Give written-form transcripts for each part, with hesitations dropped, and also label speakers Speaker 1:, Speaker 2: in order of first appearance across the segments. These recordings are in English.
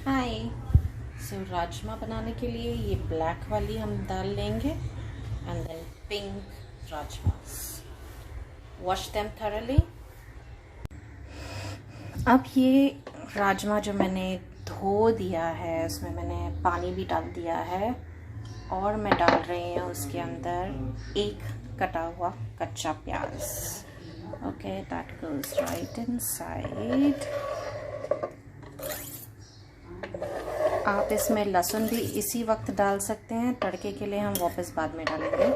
Speaker 1: हाय। राजमा बनाने के लिए ये ब्लैक वाली हम दाल लेंगे and then pink rajma. Wash them thoroughly. अब ये राजमा जो मैंने धो दिया है उसमें मैंने पानी भी डाल दिया है और मैं डाल रही हूँ उसके अंदर एक कटा हुआ कच्चा प्याज। Okay, that goes right inside. आप इसमें लहसुन भी इसी वक्त डाल सकते हैं, तड़के के लिए हम वापस बाद में डालेंगे।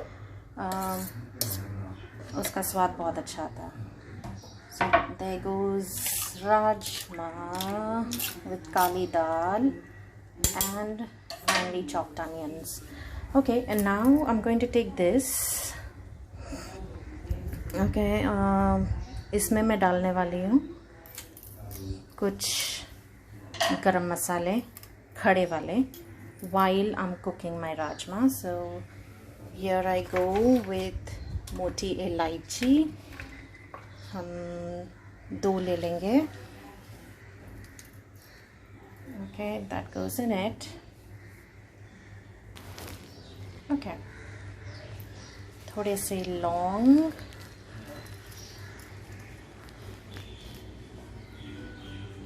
Speaker 1: उसका स्वाद बहुत अच्छा आता है। So there goes rajma with kali dal and finely chopped onions. Okay, and now I'm going to take this. Okay, इसमें मैं डालने वाली हूँ कुछ गरम मसाले खड़े वाले while I'm cooking my rajma. So here I go with मोटी इलायची हम 2 ले लेंगे. Okay, that goes in it. Okay, थोड़े से लौंग,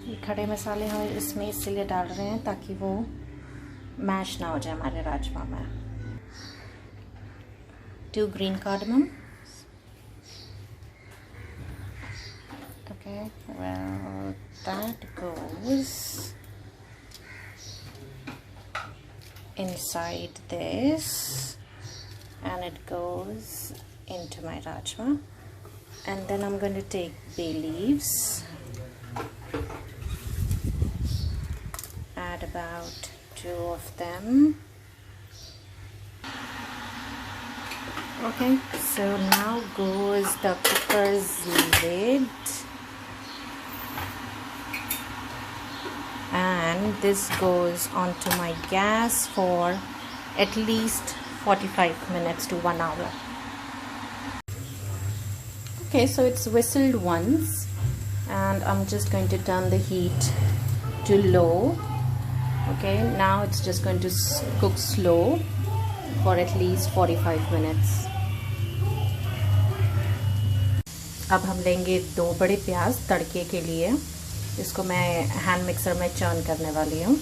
Speaker 1: ये खड़े मसाले हम इसमें इसलिए डाल रहे हैं ताकि वो मैश ना हो जाए हमारे राजमा में. 2 green cardamom. Okay, well that goes inside this and it goes into my rajma. And then I'm going to take bay leaves, add about 2 of them. Okay, so now goes the cooker's lid, and this goes onto my gas for at least 45 minutes to 1 hour. Okay, so it's whistled once and I'm just going to turn the heat to low. Okay, now it's just going to cook slow for at least 45 minutes. अब हम लेंगे 2 बड़े प्याज तड़के के लिए. इसको मैं हैंड मिक्सर में चर्न करने वाली हूँ.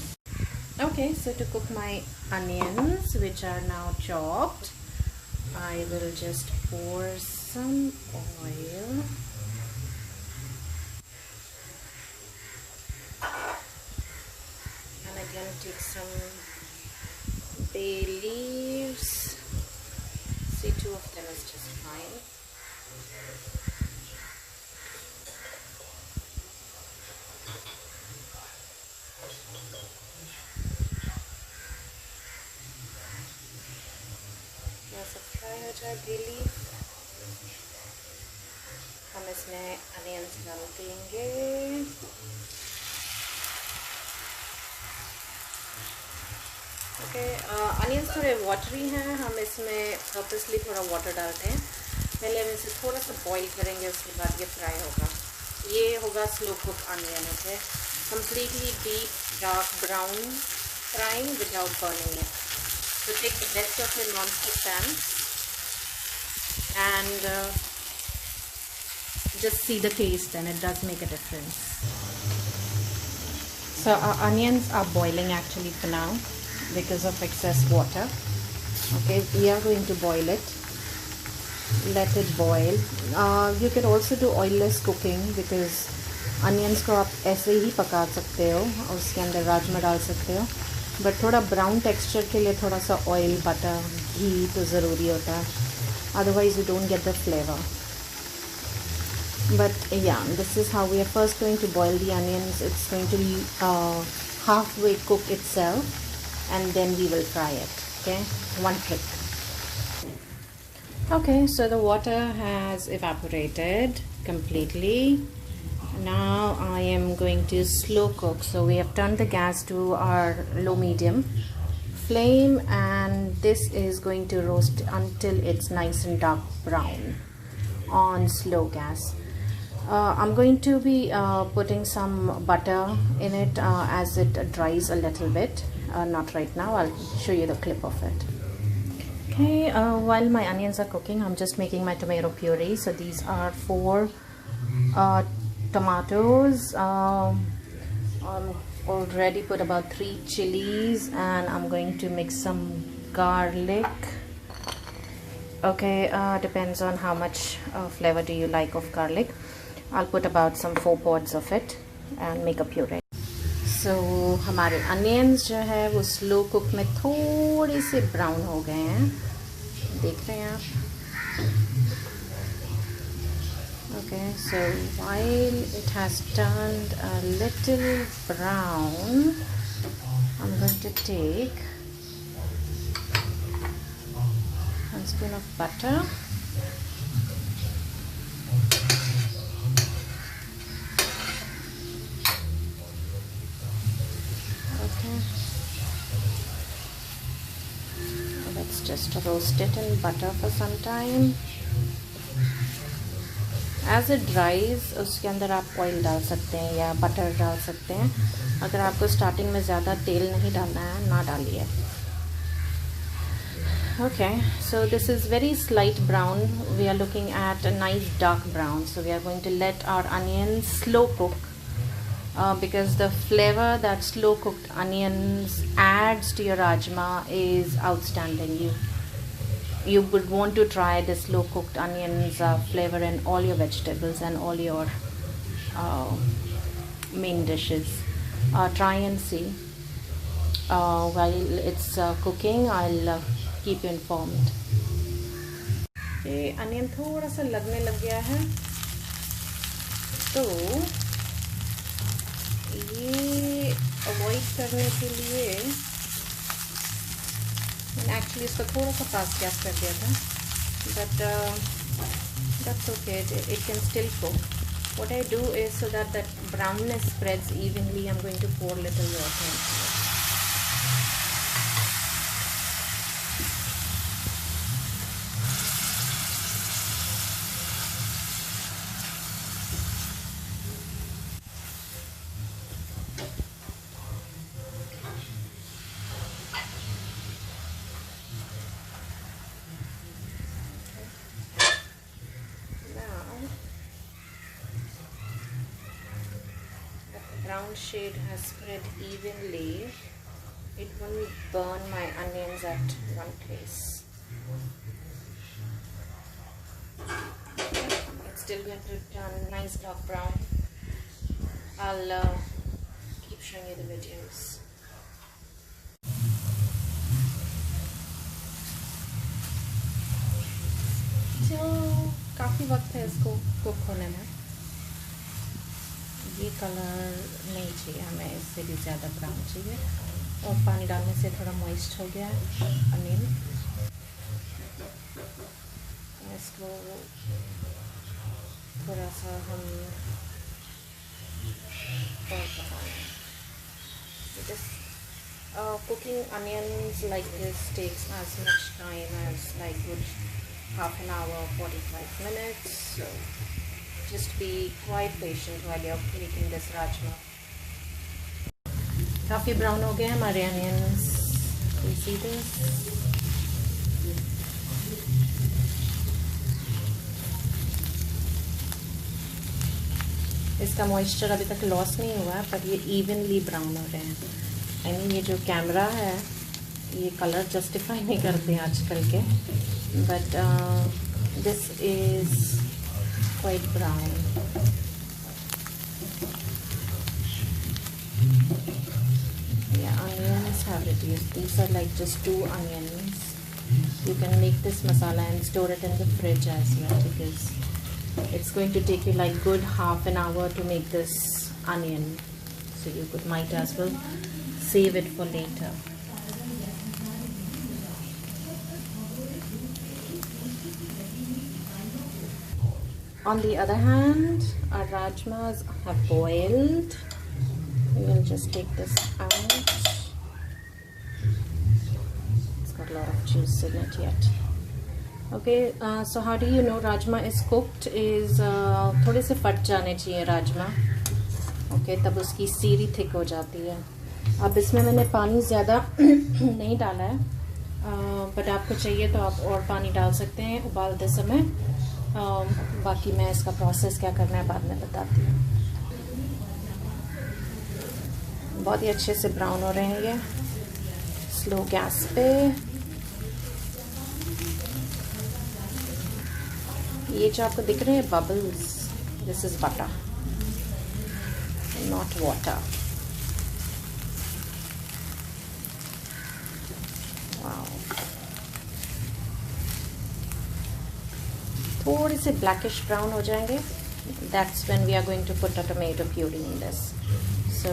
Speaker 1: Okay, so to cook my onions which are now chopped, I will just pour some oil. And again take some bay leaves. See, 2 of them is just fine. Fry हो जाए bay leaf, हम इसमें onions डाल देंगे. Okay, onions थोड़े watery हैं, हम इसमें पर्पसली थोड़ा वाटर डालते हैं. पहले हम इसे थोड़ा सा बॉईल करेंगे, उसके बाद ये फ्राई होगा. ये होगा slow cook onion. Okay, completely deep dark brown frying without burning it. So take the rest of your non-stick pan and just see the taste, and it does make a difference. So our onions are boiling actually for now because of excess water. Okay, we are going to boil it. Let it boil. You can also do oilless cooking because onions को आप ऐसे ही पका सकते हो और उसके अंदर राजमा डाल सकते हो. बट थोड़ा ब्राउन टेक्सचर के लिए थोड़ा सा ऑयल, बटर, घी तो ज़रूरी होता है, otherwise you don't get the flavour. But yeah, this is how we are first going to boil the onions. It's going to half way cook itself and then we will fry it. Okay, 1 click. Okay, so the water has evaporated completely. Now I am going to slow cook. So we have turned the gas to our low medium flame, and this is going to roast until it's nice and dark brown on slow gas. I'm going to be putting some butter in it as it dries a little bit. Not right now, I'll show you the clip of it. Okay, while my onions are cooking, I'm just making my tomato puree. So these are 4 tomatoes. Already put about 3 chilies, and I'm going to mix some garlic. Okay, depends on how much flavor do you like of garlic. I'll put about some 4 pods of it and make a puree. So हमारे onions जो है वो slow cook में थोड़े से brown हो गए हैं, देख रहे हैं आप? Okay, so while it has turned a little brown, I'm going to take 1 spoon of butter. Okay. Let's just roast it in butter for some time. As it dries, उसके अंदर आप ऑयल डाल सकते हैं या बटर डाल सकते हैं. अगर आपको स्टार्टिंग में ज़्यादा तेल नहीं डालना है, ना डालिए. Okay, so this is very slight brown. We are looking at a nice dark brown. So we are going to let our onions slow cook because the flavor that slow cooked onions adds to your rajma is outstanding. You would want to try the slow cooked onions flavor in all your vegetables and all your main dishes. Try and see. While it's cooking, I'll keep you informed. ये onion थोड़ा सा लगने लग गया है, तो ये avoid करने के लिए एक्चुअली इसको थोड़ा सा फास्ट गैस कर दिया था, but that's okay, it can still cook. What I do is, so that that brownness spreads evenly, I'm going to pour little water into it. Brown shade has spread evenly. It won't burn my onions at one place. It's still going to turn nice dark brown. I'll keep showing you the videos. So काफ़ी वक्त है इसको cook होने में. ये colour नहीं चाहिए हमें, इससे भी ज़्यादा ब्राउन चाहिए, और पानी डालने से थोड़ा मॉइस्ट हो गया है अनियन. इसको थोड़ा सा हम और पकाएंगे. Cooking onions like this takes as much time as like good half an hour, 45 minutes. So just be quite patient while you're making this rajma. काफ़ी ब्राउन हो गए हैं हमारे onions. You see this? इसका मॉइस्चर अभी तक loss नहीं हुआ है, पर ये इवनली ब्राउन हो रहे हैं. आई मीन ये जो कैमरा है ये कलर जस्टिफाई नहीं करते हैं आजकल के, but this is quite brown. Yeah, onions have reduced. These are like just 2 onions. You can make this masala and store it in the fridge as well, because it's going to take you like good half an hour to make this onion. So you might as well save it for later. On the other hand, our rajmas have boiled. We will just take this out. It's got a lot of juice in it yet. Okay, so how do you know rajma is cooked? Is थोड़े से फट जाने चाहिए rajma. Okay, तब उसकी सीरी thick हो जाती है. अब इसमें मैंने पानी ज़्यादा नहीं डाला है, बट आपको चाहिए तो आप और पानी डाल सकते हैं उबालते समय. बाकी मैं इसका प्रोसेस क्या करना है बाद में बताती हूँ. बहुत ही अच्छे से ब्राउन हो रहे हैं ये. स्लो गैस पे. ये जो आपको दिख रहे हैं bubbles, this is butter, not water. थोड़े से ब्लैकिश ब्राउन हो जाएंगे. That's when we are going to put a tomato puree in this. So,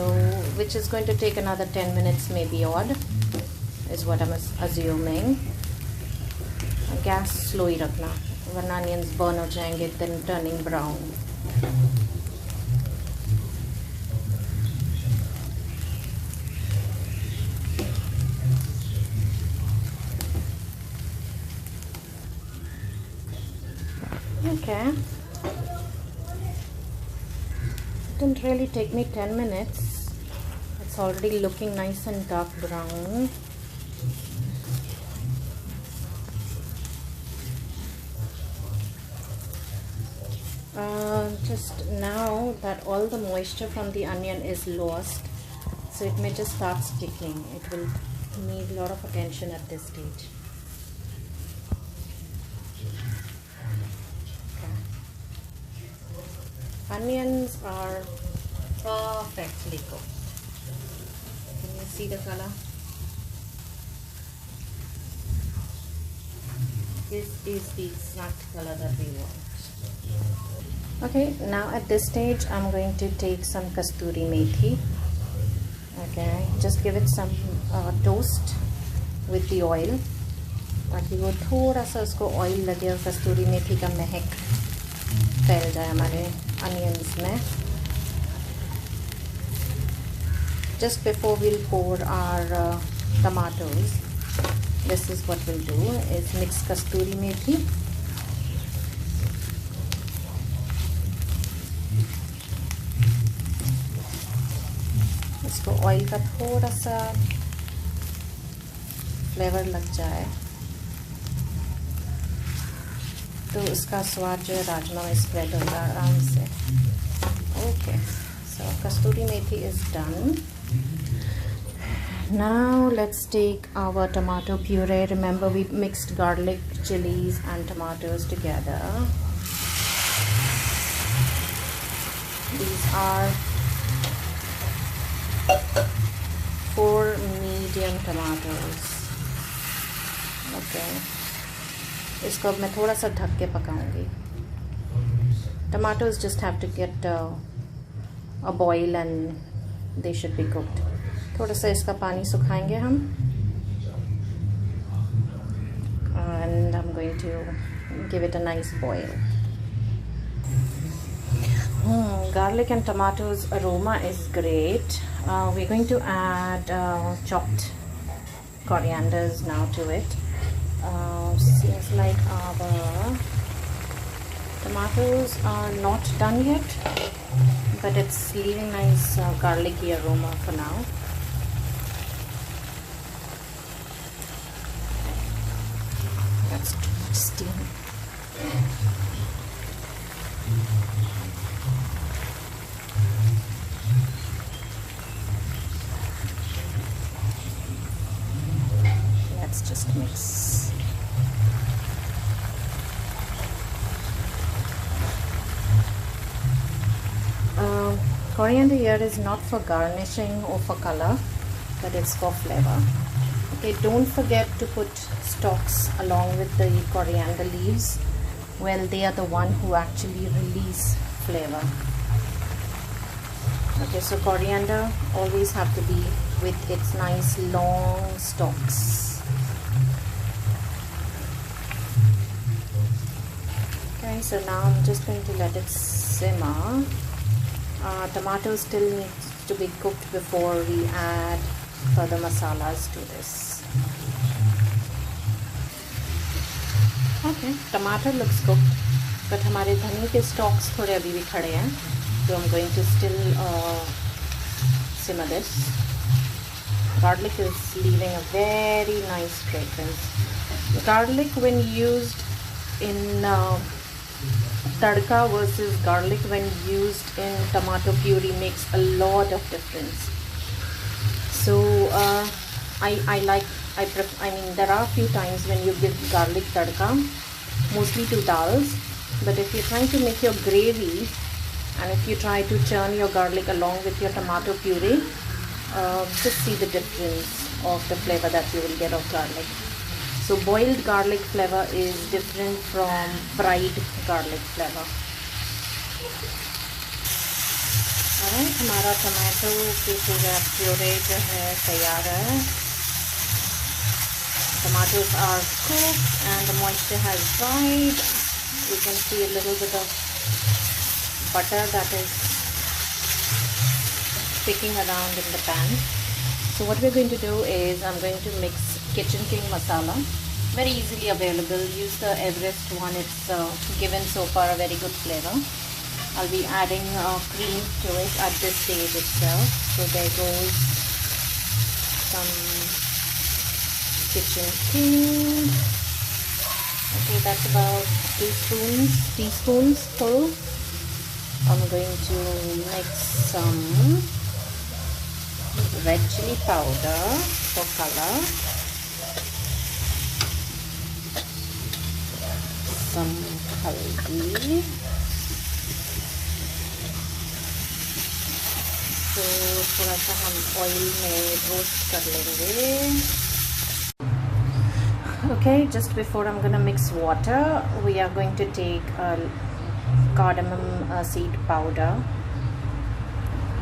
Speaker 1: which is going to take another 10 minutes, maybe odd, is what I'm assuming. Gas slow ही रखना, वरना onions burn हो जाएंगे, then turning brown. Okay. Didn't really take me 10 minutes. It's already looking nice and dark brown. Just now that all the moisture from the onion is lost, so it may just start sticking. It will need a lot of attention at this stage. Onions are perfectly cooked. Can you see the color? This is the exact color that we want. Okay, now at this stage I'm going to take some kasturi methi. Okay, just give it some toast with the oil, ताकि वो थोड़ा सा उसको oil लगे और कस्तूरी मेथी का महक फैल जाए हमारे onions में. Just before we'll pour our tomatoes, this is what we'll do, is mix kasturi methi, इसको ऑयल का थोड़ा सा फ्लेवर लग जाए तो उसका स्वाद जो है राजमा में स्प्रेड होगा आराम से. Okay, so kasturi methi is done. Now let's take our tomato puree. Remember we mixed garlic, chilies and tomatoes together. These are 4 medium tomatoes. Okay. इसको अब मैं थोड़ा सा ढक के पकाऊंगी. Tomatoes just have to get a boil and they should be cooked. थोड़ा सा इसका पानी सुखाएंगे हम. And I'm going to give it a nice boil. Garlic and tomatoes aroma is great. We're going to add chopped corianders now to it. Seems like our tomatoes are not done yet, but it's leaving nice garlicky aroma for now. That's too much steam. Let's just mix. Coriander here is not for garnishing or for color, but it's for flavor. Okay, don't forget to put stalks along with the coriander leaves. Well, they are the one who actually release flavor. Okay, so coriander always have to be with its nice long stalks. Okay, so now I'm just going to let it simmer. Tomatoes still need to be cooked before we add further masalas to this. Okay, टमाटर looks cooked, but हमारे धनिया के stocks थोड़े अभी भी खड़े हैं, तो I am going to still simmer this. Garlic is leaving a very nice fragrance. Garlic when used in tadka versus garlic when used in tomato puree makes a lot of difference. So I mean there are a few times when you give garlic tadka, mostly to dals, but if you're trying to make your gravy and if you try to churn your garlic along with your tomato puree, just see the difference of the flavor that you will get of garlic. So boiled garlic flavor is different from fried garlic flavor. Alright, हमारा tomato की पूरा puree जो है तैयार है. Tomatoes are cooked and the moisture has dried. You can see a little bit of butter that is sticking around in the pan. So what we're going to do is I'm going to mix Kitchen King masala, very easily available. Use the Everest one, it's given so far a very good flavor. I'll be adding cream to it at this stage itself. So there goes some Kitchen King. Okay, that's about 2 teaspoons full. I'm going to mix some red chili powder for color, some haldi, तो थोड़ा सा हम oil में roast कर लेंगे. Okay, just before I'm gonna mix water, we are going to take cardamom seed powder.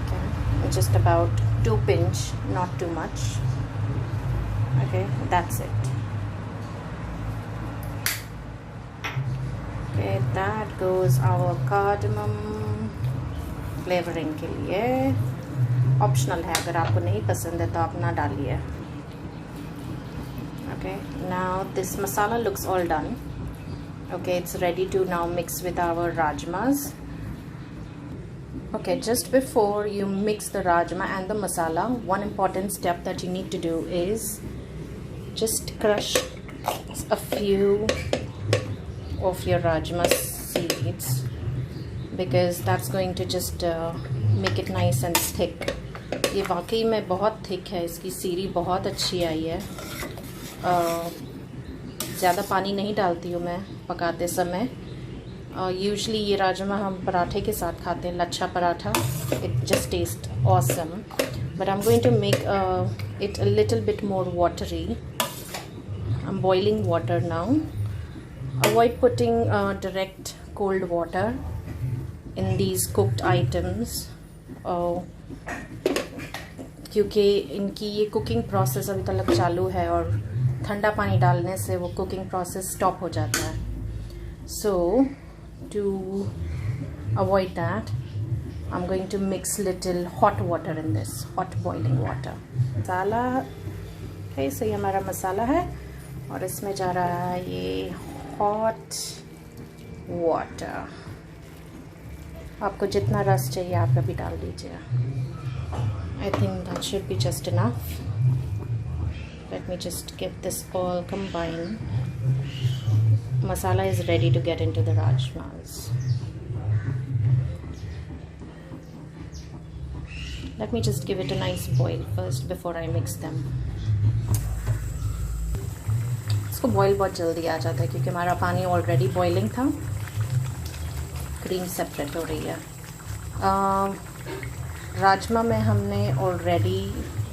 Speaker 1: Okay, just about 2 pinch, not too much. Okay, that's it. Okay, that goes our cardamom flavoring के लिए. Optional है, अगर आपको नहीं पसंद है तो आप ना डालिए. Okay, now this masala looks all done. Okay, it's ready to now mix with our rajmas. Okay, just before you mix the rajma and the masala, one important step that you need to do is just crush a few of your rajma seeds, because that's going to just make it nice and thick. ये वाकई में बहुत thick है, इसकी सीरी बहुत अच्छी आई है. ज़्यादा पानी नहीं डालती हूँ मैं पकाते समय. यूजुअली ये राजमा हम पराठे के साथ खाते हैं, lachha paratha. It just taste awesome, but I am going to make it a little bit more watery. I am boiling water now. Avoid putting direct cold water in these cooked items, क्योंकि इनकी ये कुकिंग प्रोसेस अभी तक चालू है और ठंडा पानी डालने से वो कुकिंग प्रोसेस स्टॉप हो जाता है. So to avoid that I am going to mix little hot water in this, hot boiling water. Masala ऐसे ही हमारा मसाला है और इसमें जा रहा है ये हॉट वाटर. आपको जितना रस चाहिए आप अभी डाल दीजिए. I think that should be just enough. Let me just get this all combined. Masala is ready to get into the rajmas. Let me just give it a nice boil first before I mix them. इसको boil बहुत जल्दी आ जाता है क्योंकि हमारा पानी already boiling था. Cream separate हो रही है. राजमा में हमने ऑलरेडी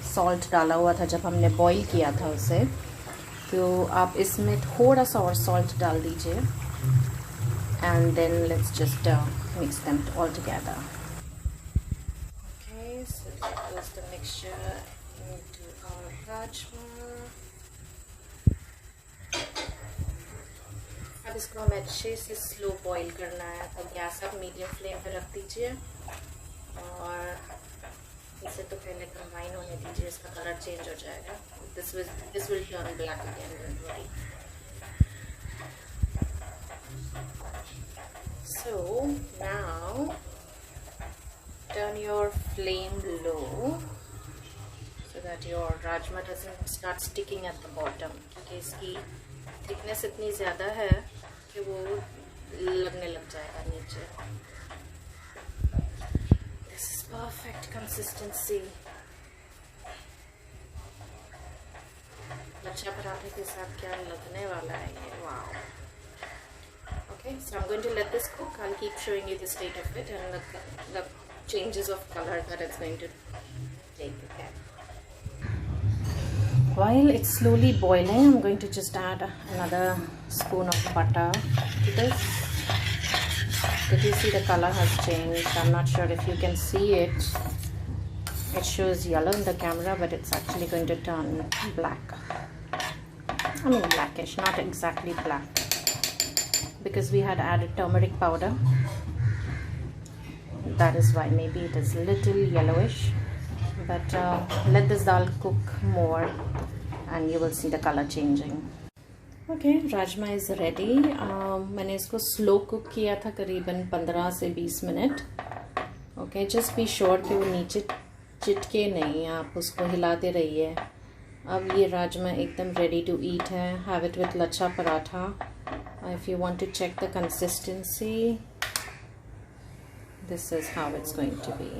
Speaker 1: सॉल्ट डाला हुआ था जब हमने बॉईल किया था उसे, तो आप इसमें थोड़ा सा और सॉल्ट डाल दीजिए. And then let's just mix them all together. Okay, so that was the mixture into our rajma. अब इसको हमें अच्छे से स्लो बॉईल करना है, तो गैस आप मीडियम फ्लेम पे रख दीजिए और इसे तो पहले कंबाइन होने दीजिए. इसका कलर चेंज हो जाएगा. This will turn black again, don't worry. So now turn your flame low so that your rajma doesn't start sticking at the bottom, क्योंकि इसकी thickness इतनी ज़्यादा है कि वो लगने लग जाएगा नीचे. This is perfect consistency. लच्छा पराठे के साथ क्या लगने वाला है ये, wow. Okay, so I'm going to let this cook. I'll keep showing you the state of it and the changes of color that it's going to take. Okay. While it's slowly boiling, I'm going to just add another spoon of butter to this. Did you see the color has changed? I'm not sure if you can see it. It shows yellow in the camera, but it's actually going to turn black. I mean blackish, not exactly black, because we had added turmeric powder. That is why maybe it is a little yellowish, but let this dal cook more and you will see the color changing. Okay, rajma is ready. मैंने इसको slow cook किया था करीबन 15 से 20 minute. Okay, just be sure कि वो नीचे चिटके नहीं, आप उसको हिलाते रहिए. अब ये राजमा एकदम ready to eat है. Have it with lachha paratha. If you want to check the consistency, this is how it's going to be.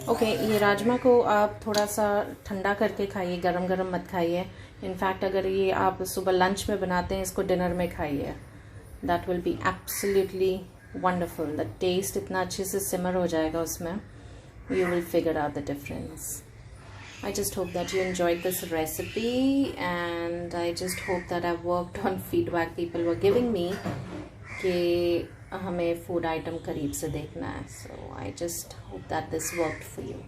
Speaker 1: Okay, ये राजमा को आप थोड़ा सा ठंडा करके खाइए, गरम गरम मत खाइए. इनफैक्ट अगर ये आप सुबह लंच में बनाते हैं, इसको डिनर में खाइए. That will be absolutely wonderful. The taste इतना अच्छे से simmer हो जाएगा उसमें. You will figure out the difference. I just hope that you enjoyed this recipe, and I just hope that I've worked on feedback people were giving me कि हमें food item करीब से देखना है. So I just hope that this worked for you.